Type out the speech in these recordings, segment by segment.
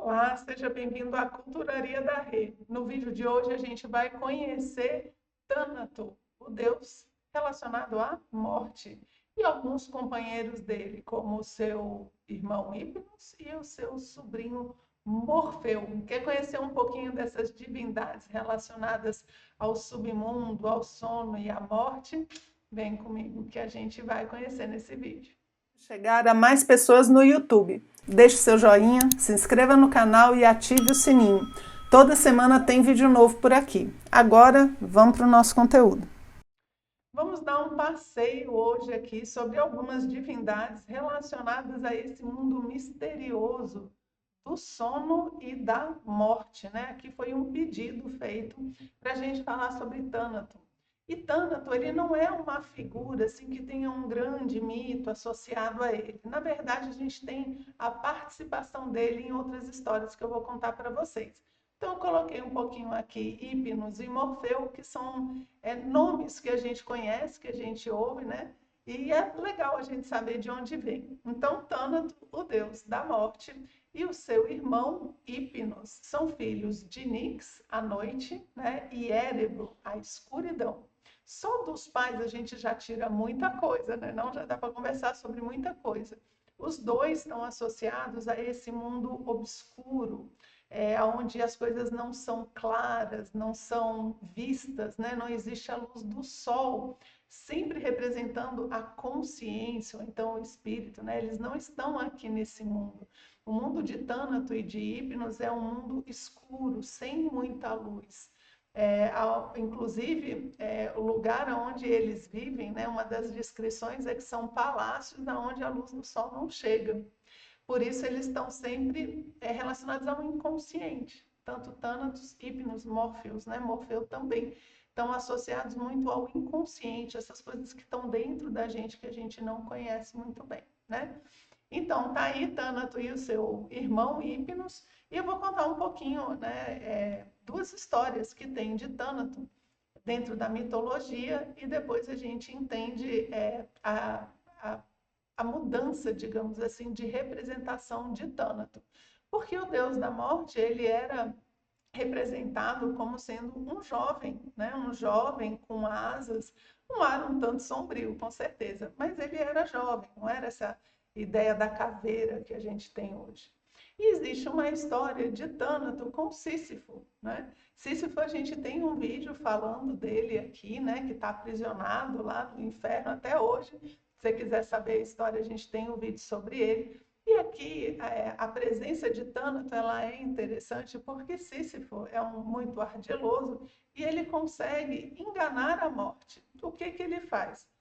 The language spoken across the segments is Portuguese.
Olá, seja bem-vindo à Culturaria da Rê. No vídeo de hoje a gente vai conhecer Thanato, o deus relacionado à morte, e alguns companheiros dele, como o seu irmão Hipnos e o seu sobrinho Morfeu. Quer conhecer um pouquinho dessas divindades relacionadas ao submundo, ao sono e à morte? Vem comigo que a gente vai conhecer nesse vídeo. Chegar a mais pessoas no YouTube. Deixe seu joinha, se inscreva no canal e ative o sininho. Toda semana tem vídeo novo por aqui. Agora, vamos para o nosso conteúdo. Vamos dar um passeio hoje aqui sobre algumas divindades relacionadas a esse mundo misterioso do sono e da morte, né? Aqui foi um pedido feito para a gente falar sobre Thanatos. E Thanatos, ele não é uma figura assim que tenha um grande mito associado a ele. Na verdade, a gente tem a participação dele em outras histórias que eu vou contar para vocês. Então, eu coloquei um pouquinho aqui Hipnos e Morfeu, que são nomes que a gente conhece, que a gente ouve, né? E é legal a gente saber de onde vem. Então, Thanatos, o deus da morte, e o seu irmão Hipnos são filhos de Nix, a noite, né? E Érebro, a escuridão. Só dos pais a gente já tira muita coisa, né? Não, já dá para conversar sobre muita coisa. Os dois estão associados a esse mundo obscuro, onde as coisas não são claras, não são vistas, né? Não existe a luz do sol, sempre representando a consciência, ou então o espírito, né? Eles não estão aqui nesse mundo. O mundo de Thanatos e de Hipnos é um mundo escuro, sem muita luz. Inclusive, o lugar onde eles vivem, né, uma das descrições é que são palácios onde a luz do sol não chega. Por isso, eles estão sempre relacionados ao inconsciente. Tanto Thanatos, Hipnos, Morpheus, né? Morfeu também estão associados muito ao inconsciente, essas coisas que estão dentro da gente que a gente não conhece muito bem, né? Então, tá aí Thanatos e o seu irmão Hipnos, e eu vou contar um pouquinho, né, duas histórias que tem de Thanatos dentro da mitologia, e depois a gente entende a, a mudança, digamos assim, de representação de Thanatos. Porque o deus da morte, ele era representado como sendo um jovem, né? Um jovem com asas, um ar um tanto sombrio, com certeza, mas ele era jovem, não era essa ideia da caveira que a gente tem hoje. E existe uma história de Thanatos com Sísifo, né? Sísifo, a gente tem um vídeo falando dele aqui, né? Que está aprisionado lá no inferno até hoje. Se você quiser saber a história, a gente tem um vídeo sobre ele. E aqui a presença de Thanatos ela é interessante porque Sísifo é muito ardiloso e ele consegue enganar a morte. O que, que ele faz?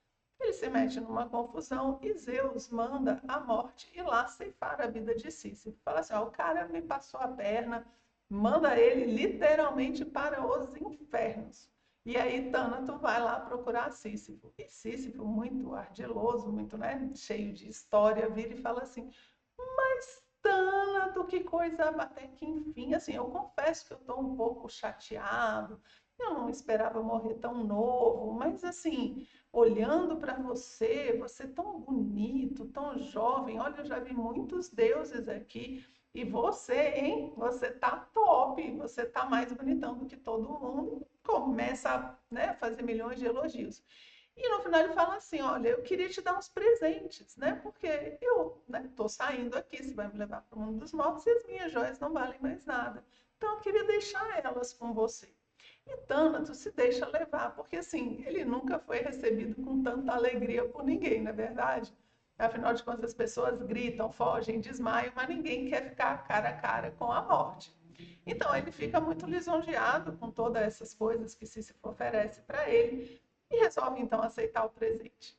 Ele se mete numa confusão e Zeus manda a morte ir lá ceifar a vida de Sísifo. Fala assim, ó, o cara me passou a perna, manda ele literalmente para os infernos. E aí Thanatos vai lá procurar Sísifo. E Sísifo, muito ardiloso, muito, né, cheio de história, vira e fala assim, mas Thanatos, que coisa, até que enfim, assim, eu confesso que eu estou um pouco chateado, eu não esperava morrer tão novo, mas assim, olhando para você, você tão bonito, tão jovem, olha, eu já vi muitos deuses aqui, e você, hein? Você tá top, você tá mais bonitão do que todo mundo. Começa a, né, fazer milhões de elogios. E no final ele fala assim, olha, eu queria te dar uns presentes, né? Porque eu, né, tô saindo aqui, você vai me levar para o mundo dos mortos e as minhas joias não valem mais nada. Então eu queria deixar elas com você. E Thanatos se deixa levar, porque assim, ele nunca foi recebido com tanta alegria por ninguém, não é verdade? Afinal de contas, as pessoas gritam, fogem, desmaiam, mas ninguém quer ficar cara a cara com a morte. Então ele fica muito lisonjeado com todas essas coisas que Sísifo oferece para ele e resolve então aceitar o presente.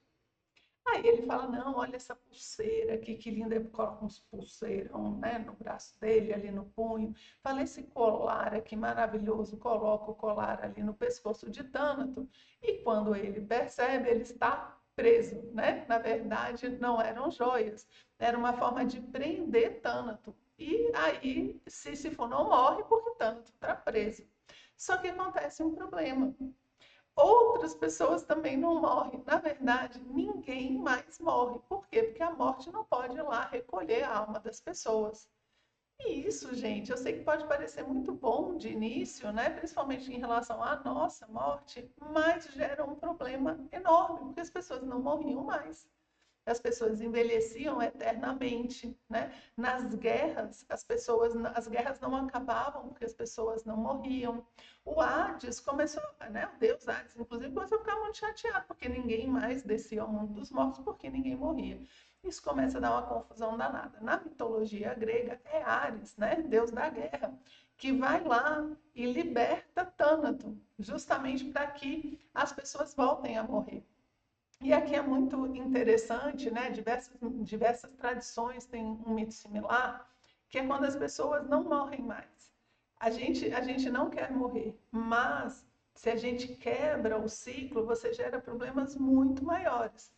Aí ele fala, não, olha essa pulseira aqui, que linda. Ele coloca uns pulseirão, né, no braço dele, ali no punho. Fala, esse colar aqui maravilhoso. Coloca o colar ali no pescoço de Thanatos. E quando ele percebe, ele está preso, né? Na verdade, não eram joias. Era uma forma de prender Thanatos. E aí Sísifo não morre porque Thanatos está preso. Só que acontece um problema. Outras pessoas também não morrem. Na verdade, ninguém mais morre. Por quê? Porque a morte não pode ir lá recolher a alma das pessoas. E isso, gente, eu sei que pode parecer muito bom de início, né? Principalmente em relação à nossa morte, mas gera um problema enorme, porque as pessoas não morriam mais. As pessoas envelheciam eternamente, né? Nas guerras, as guerras não acabavam porque as pessoas não morriam. O Hades começou, né? O deus Hades, inclusive, começou a ficar muito chateado porque ninguém mais descia ao mundo dos mortos porque ninguém morria. Isso começa a dar uma confusão danada. Na mitologia grega é Ares, né? Deus da guerra, que vai lá e liberta Tânato, justamente para que as pessoas voltem a morrer. E aqui é muito interessante, né? Diversas tradições têm um mito similar, que é quando as pessoas não morrem mais. A gente não quer morrer, mas se a gente quebra o ciclo, você gera problemas muito maiores.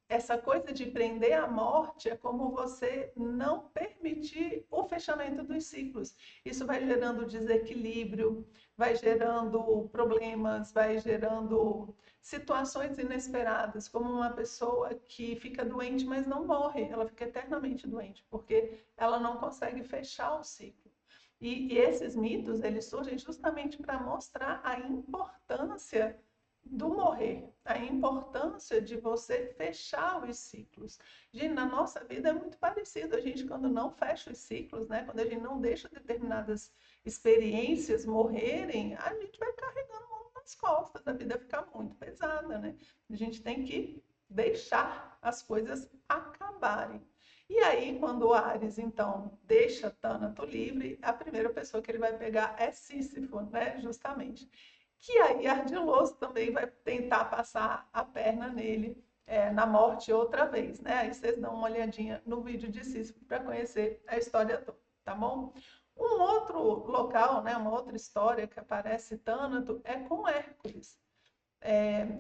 Essa coisa de prender a morte é como você não permitir o fechamento dos ciclos. Isso vai gerando desequilíbrio, vai gerando problemas, vai gerando situações inesperadas, como uma pessoa que fica doente, mas não morre, ela fica eternamente doente, porque ela não consegue fechar o ciclo. E esses mitos, eles surgem justamente para mostrar a importância do morrer, a importância de você fechar os ciclos. Gente, na nossa vida é muito parecido. A gente, quando não fecha os ciclos, né? Quando a gente não deixa determinadas experiências morrerem, a gente vai carregando o mundo nas costas, a vida fica muito pesada, né? A gente tem que deixar as coisas acabarem. E aí, quando o Ares, então, deixa Tânato livre, a primeira pessoa que ele vai pegar é Sísifo, né? Justamente, que aí Ardiloso também vai tentar passar a perna nele na morte outra vez, né? Aí vocês dão uma olhadinha no vídeo de Sísifo para conhecer a história toda, tá bom? Um outro local, né, uma outra história que aparece Tânato é com Hércules.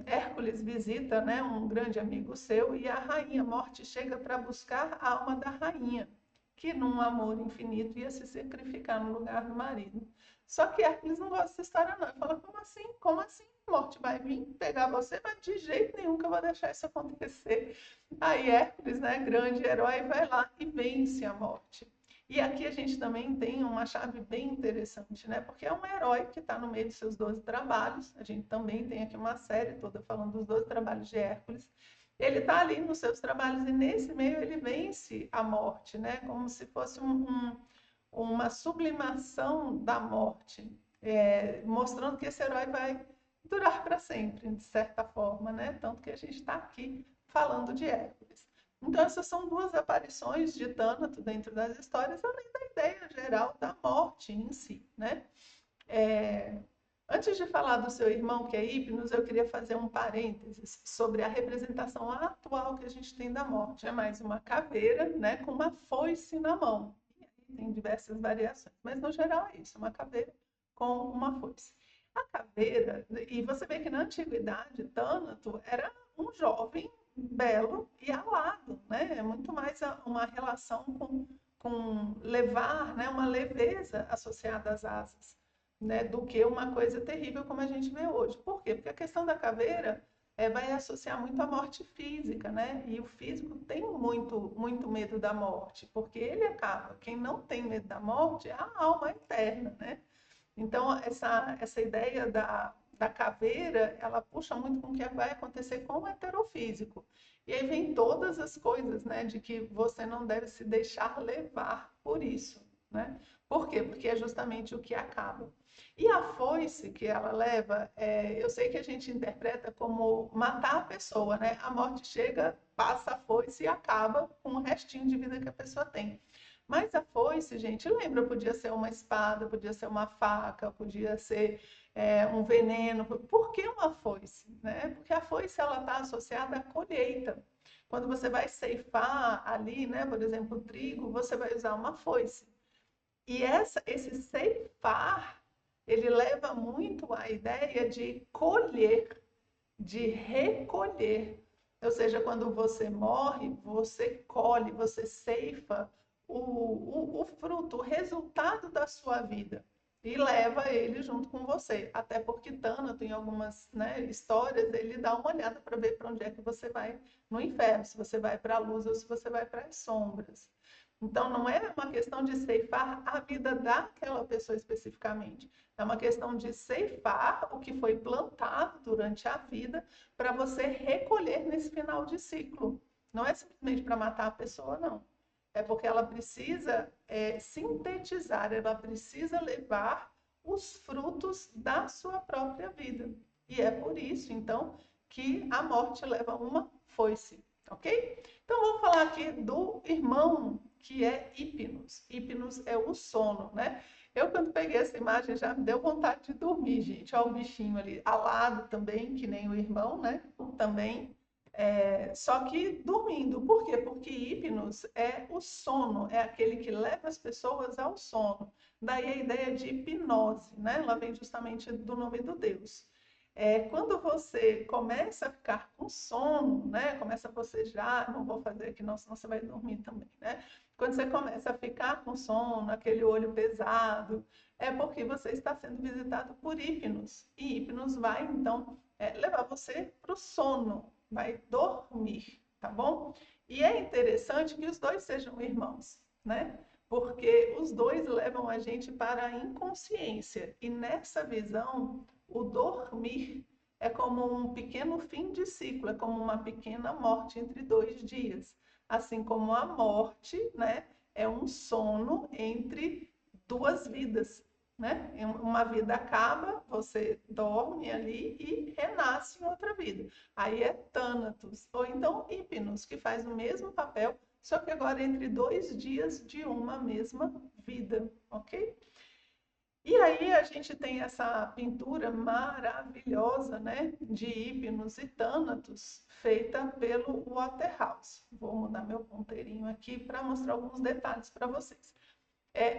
Hércules visita, né, um grande amigo seu e a rainha Morte chega para buscar a alma da rainha, que num amor infinito ia se sacrificar no lugar do marido. Só que Hércules não gosta dessa história não. Ele fala, como assim? Como assim? Morte vai vir pegar você? Mas de jeito nenhum que eu vou deixar isso acontecer. Aí Hércules, né, grande herói, vai lá e vence a morte. E aqui a gente também tem uma chave bem interessante, né? Porque é um herói que está no meio dos seus 12 trabalhos. A gente também tem aqui uma série toda falando dos 12 trabalhos de Hércules. Ele está ali nos seus trabalhos e nesse meio ele vence a morte, né? Como se fosse uma sublimação da morte, mostrando que esse herói vai durar para sempre, de certa forma, né? Tanto que a gente está aqui falando de Hércules. Então, essas são duas aparições de Tânato dentro das histórias, além da ideia geral da morte em si, né? É, Antes de falar do seu irmão, que é Hipnos, eu queria fazer um parênteses sobre a representação atual que a gente tem da morte. É mais uma caveira, né, com uma foice na mão. E aí tem diversas variações, mas no geral é isso, uma caveira com uma foice. A caveira, e você vê que na antiguidade, Tânato era um jovem belo e alado, né? É muito mais uma relação com levar, né, uma leveza associada às asas, né, do que uma coisa terrível como a gente vê hoje. Por quê? Porque a questão da caveira vai associar muito à morte física, né? E o físico tem muito, muito medo da morte, porque ele acaba. Quem não tem medo da morte é a alma eterna, né? Então, essa ideia da caveira, ela puxa muito com o que vai acontecer com o heterofísico. E aí vem todas as coisas, né, de que você não deve se deixar levar por isso, né? Por quê? Porque é justamente o que acaba. E a foice que ela leva, eu sei que a gente interpreta como matar a pessoa, né? A morte chega, passa a foice e acaba com o restinho de vida que a pessoa tem. Mas a foice, gente, lembra, podia ser uma espada, podia ser uma faca, podia ser um veneno. Por que uma foice? Né? Porque a foice ela está associada à colheita. Quando você vai ceifar ali, né, por exemplo, o trigo, você vai usar uma foice. E esse ceifar, ele leva muito à ideia de colher, de recolher. Ou seja, quando você morre, você colhe, você ceifa o fruto, o resultado da sua vida e leva ele junto com você. Até porque Tânato, em algumas, né, histórias, ele dá uma olhada para ver para onde é que você vai no inferno, se você vai para a luz ou se você vai para as sombras. Então, não é uma questão de ceifar a vida daquela pessoa especificamente. É uma questão de ceifar o que foi plantado durante a vida para você recolher nesse final de ciclo. Não é simplesmente para matar a pessoa, não. É porque ela precisa sintetizar, ela precisa levar os frutos da sua própria vida. E é por isso, então, que a morte leva uma foice, ok? Então, vamos falar aqui do irmão, que é Hipnos. Hipnos é o sono, né? Eu, quando peguei essa imagem, já me deu vontade de dormir, gente. Olha o bichinho ali, alado também, que nem o irmão, né? Também. Só que dormindo. Por quê? Porque Hipnos é o sono, é aquele que leva as pessoas ao sono. Daí a ideia de hipnose, né? Ela vem justamente do nome do Deus. Quando você começa a ficar com sono, né? Começa a bocejar, não vou fazer aqui não, senão você vai dormir também, né? Quando você começa a ficar com sono, aquele olho pesado, é porque você está sendo visitado por Hipnos. E Hipnos vai, então, levar você para o sono, vai dormir, tá bom? E é interessante que os dois sejam irmãos, né? Porque os dois levam a gente para a inconsciência. E nessa visão, o dormir é como um pequeno fim de ciclo, é como uma pequena morte entre 2 dias. Assim como a morte, né, é um sono entre 2 vidas, né? Uma vida acaba, você dorme ali e renasce em outra vida. Aí é Thanatos, ou então Hipnos, que faz o mesmo papel, só que agora entre 2 dias de uma mesma vida, ok? E aí a gente tem essa pintura maravilhosa, né, de Hipnos e Thanatos, feita pelo Waterhouse. Vou mudar meu ponteirinho aqui para mostrar alguns detalhes para vocês.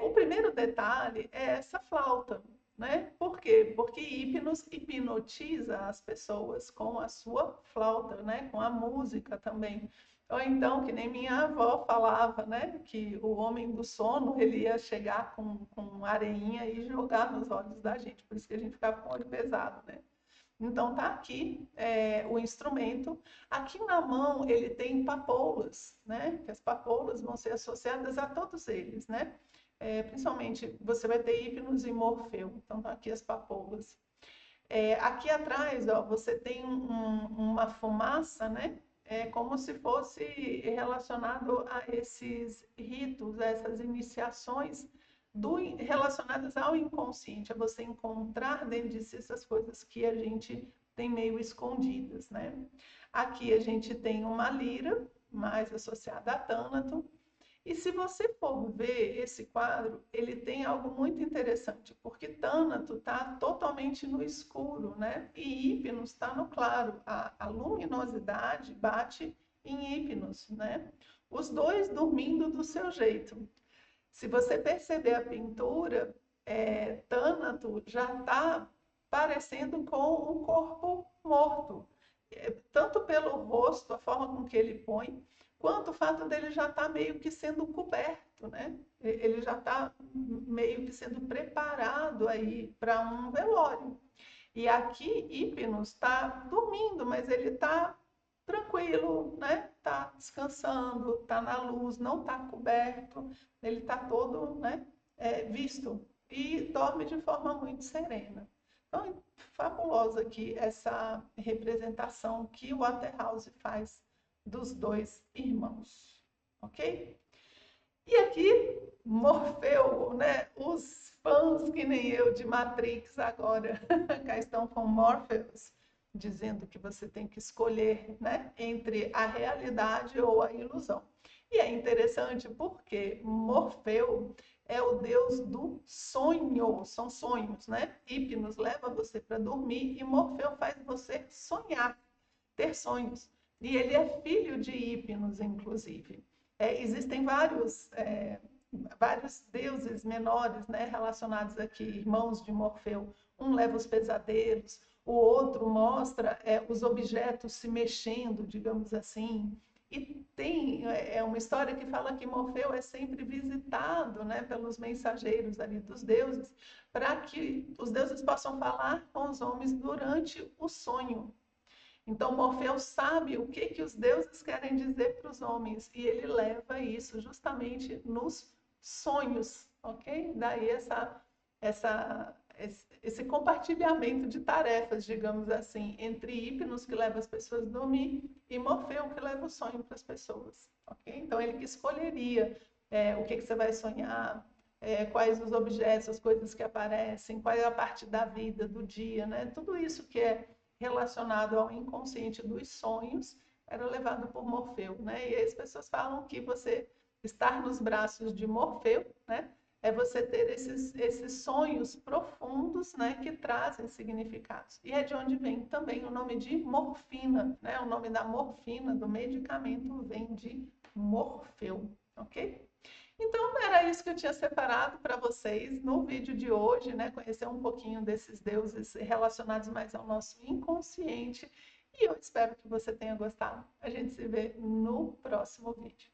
O primeiro detalhe é essa flauta, né? Por quê? Porque Hipnos hipnotiza as pessoas com a sua flauta, né? Com a música também. Ou então, que nem minha avó falava, né? Que o homem do sono, ele ia chegar com areinha e jogar nos olhos da gente, por isso que a gente ficava com o olho pesado, né? Então tá aqui o instrumento. Aqui na mão ele tem papoulas, né? Que as papoulas vão ser associadas a todos eles, né? Principalmente você vai ter Hipnos e Morfeu. Então tá aqui as papoulas. Aqui atrás, ó, você tem uma fumaça, né? É como se fosse relacionado a esses ritos, a essas iniciações relacionadas ao inconsciente, a você encontrar dentro de si essas coisas que a gente tem meio escondidas, né? Aqui a gente tem uma lira, mais associada a Tânato, e se você for ver esse quadro, ele tem algo muito interessante, porque Tânato está totalmente no escuro, né? E Hipnos está no claro. A luminosidade bate em Hipnos, né? Os dois dormindo do seu jeito. Se você perceber a pintura, Tânato já está parecendo com um corpo morto, tanto pelo rosto, a forma com que ele põe, quanto o fato dele já estar meio que sendo coberto, né? Ele já está meio que sendo preparado aí para um velório. E aqui Hipnos está dormindo, mas ele está tranquilo, né? Está descansando, está na luz, não está coberto, ele está todo, né, visto e dorme de forma muito serena. Então, é fabulosa aqui essa representação que o Waterhouse faz dos dois irmãos, ok? E aqui, Morfeu, né? Os fãs que nem eu de Matrix agora, cá estão com Morpheus, dizendo que você tem que escolher, né, entre a realidade ou a ilusão. E é interessante porque Morfeu é o deus do sonho, são sonhos, né? Hipnos leva você para dormir e Morfeu faz você sonhar, ter sonhos. E ele é filho de Hipnos, inclusive. Existem vários deuses menores, né, relacionados aqui, irmãos de Morfeu. Um leva os pesadelos, o outro mostra os objetos se mexendo, digamos assim. E tem uma história que fala que Morfeu é sempre visitado, né, pelos mensageiros ali dos deuses, para que os deuses possam falar com os homens durante o sonho. Então, Morfeu sabe o que que os deuses querem dizer para os homens e ele leva isso justamente nos sonhos, ok? Daí esse compartilhamento de tarefas, digamos assim, entre Hipnos, que leva as pessoas a dormir, e Morfeu, que leva o sonho para as pessoas, ok? Então, ele que escolheria o que que você vai sonhar, quais os objetos, as coisas que aparecem, qual é a parte da vida, do dia, né? Tudo isso que é relacionado ao inconsciente dos sonhos era levado por Morfeu, né? E aí as pessoas falam que você estar nos braços de Morfeu, né? É você ter esses sonhos profundos, né, que trazem significados. E é de onde vem também o nome de morfina, né? O nome da morfina, do medicamento, vem de Morfeu, ok? Então, era isso que eu tinha separado para vocês no vídeo de hoje, né? Conhecer um pouquinho desses deuses relacionados mais ao nosso inconsciente. E eu espero que você tenha gostado. A gente se vê no próximo vídeo.